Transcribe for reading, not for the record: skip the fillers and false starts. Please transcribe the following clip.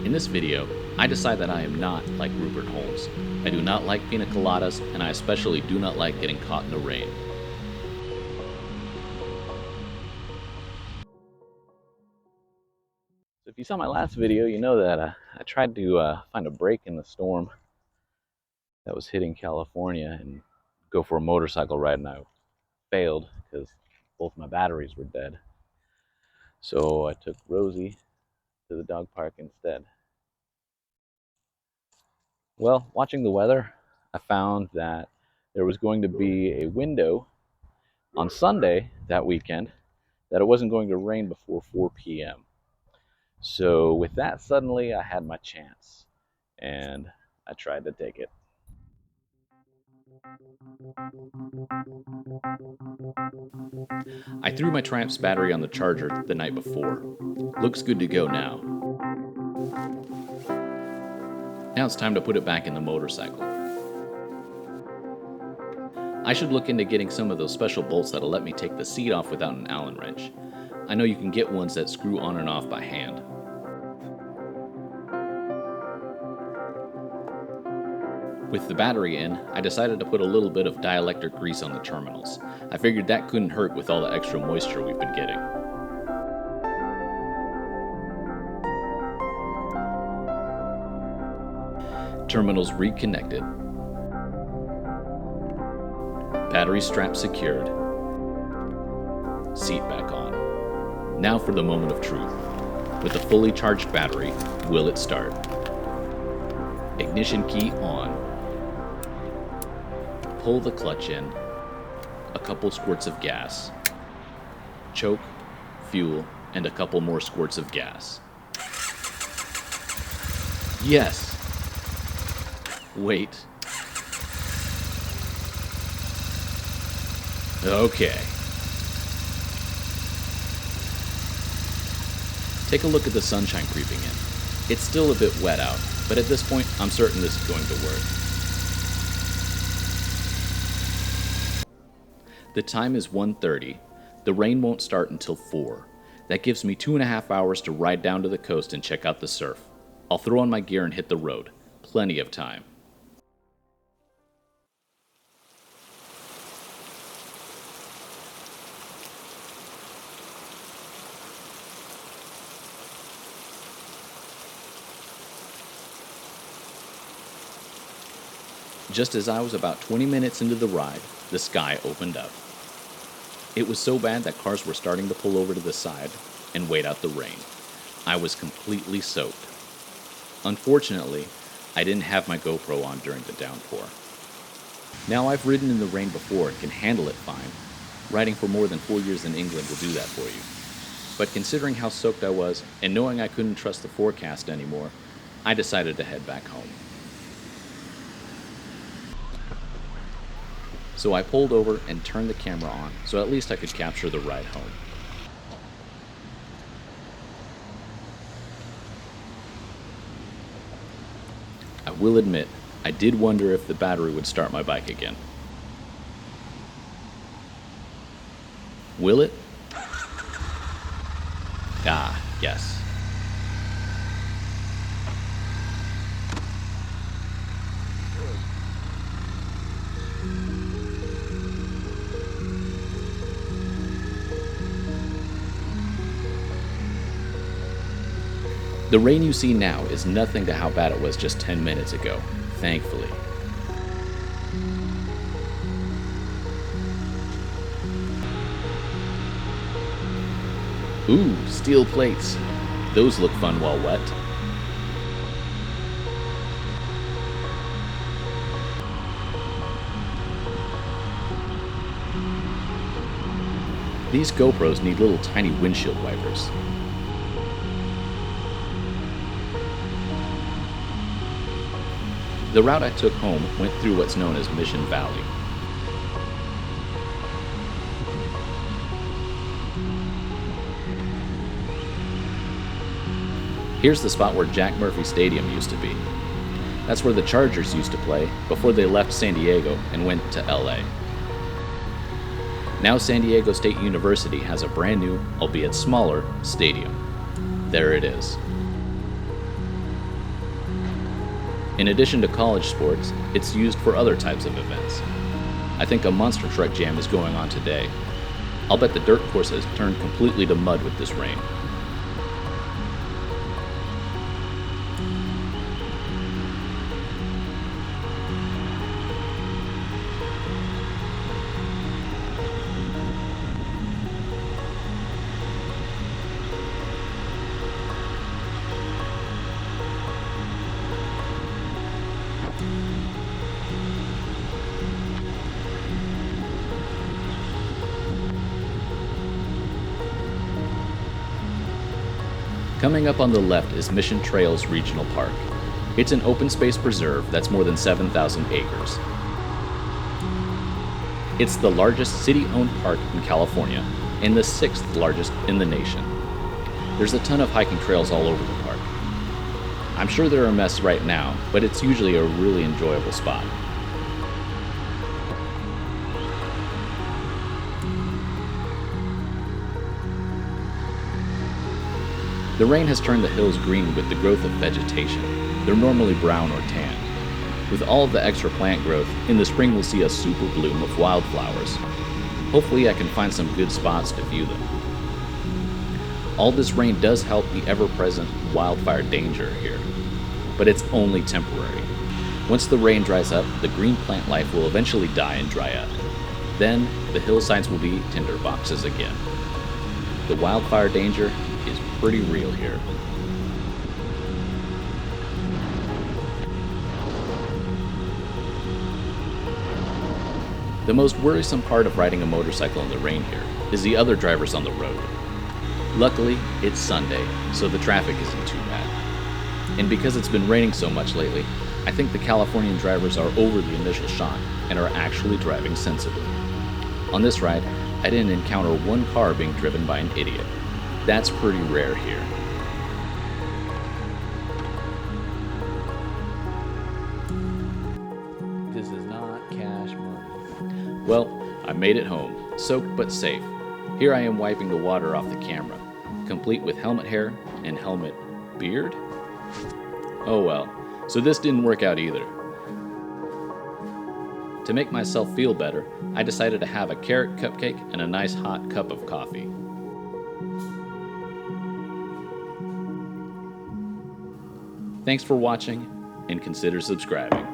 In this video, I decide that I am not like Rupert Holmes. I do not like pina coladas, and I especially do not like getting caught in the rain. So if you saw my last video, you know that I tried to find a break in the storm that was hitting California and go for a motorcycle ride, and I failed because both my batteries were dead. So I took Rosie to the dog park instead. Well, watching the weather, I found that there was going to be a window on Sunday that weekend that it wasn't going to rain before 4 p.m. So with that, suddenly I had my chance, and I tried to take it. I threw my Triumph's battery on the charger the night before. Looks good to go now. Now it's time to put it back in the motorcycle. I should look into getting some of those special bolts that'll let me take the seat off without an Allen wrench. I know you can get ones that screw on and off by hand. With the battery in, I decided to put a little bit of dielectric grease on the terminals. I figured that couldn't hurt with all the extra moisture we've been getting. Terminals reconnected. Battery strap secured. Seat back on. Now for the moment of truth. With a fully charged battery, will it start? Ignition key on. Pull the clutch in. A couple squirts of gas. Choke, fuel, and a couple more squirts of gas. Yes! Wait. Okay. Take a look at the sunshine creeping in. It's still a bit wet out, but at this point, I'm certain this is going to work. The time is 1:30. The rain won't start until 4. That gives me 2.5 hours to ride down to the coast and check out the surf. I'll throw on my gear and hit the road. Plenty of time. Just as I was about 20 minutes into the ride, the sky opened up. It was so bad that cars were starting to pull over to the side and wait out the rain. I was completely soaked. Unfortunately, I didn't have my GoPro on during the downpour. Now I've ridden in the rain before and can handle it fine. Riding for more than 4 years in England will do that for you. But considering how soaked I was and knowing I couldn't trust the forecast anymore, I decided to head back home. So I pulled over and turned the camera on so at least I could capture the ride home. I will admit, I did wonder if the battery would start my bike again. Will it? Ah, yes. The rain you see now is nothing to how bad it was just 10 minutes ago, thankfully. Ooh, steel plates. Those look fun while wet. These GoPros need little tiny windshield wipers. The route I took home went through what's known as Mission Valley. Here's the spot where Jack Murphy Stadium used to be. That's where the Chargers used to play before they left San Diego and went to LA. Now San Diego State University has a brand new, albeit smaller, stadium. There it is. In addition to college sports, it's used for other types of events. I think a monster truck jam is going on today. I'll bet the dirt course has turned completely to mud with this rain. Coming up on the left is Mission Trails Regional Park. It's an open space preserve that's more than 7,000 acres. It's the largest city-owned park in California and the 6th largest in the nation. There's a ton of hiking trails all over the park. I'm sure they're a mess right now, but it's usually a really enjoyable spot. The rain has turned the hills green with the growth of vegetation. They're normally brown or tan. With all of the extra plant growth, in the spring we'll see a super bloom of wildflowers. Hopefully I can find some good spots to view them. All this rain does help the ever-present wildfire danger here, but it's only temporary. Once the rain dries up, the green plant life will eventually die and dry up. Then, the hillsides will be tinder boxes again. The wildfire danger is pretty real here. The most worrisome part of riding a motorcycle in the rain here is the other drivers on the road. Luckily, it's Sunday, so the traffic isn't too bad. And because it's been raining so much lately, I think the Californian drivers are over the initial shock and are actually driving sensibly. On this ride, I didn't encounter one car being driven by an idiot. That's pretty rare here. This is not cash money. Well, I made it home, soaked but safe. Here I am wiping the water off the camera, complete with helmet hair and helmet beard? Oh well, so this didn't work out either. To make myself feel better, I decided to have a carrot cupcake and a nice hot cup of coffee. Thanks for watching, and consider subscribing.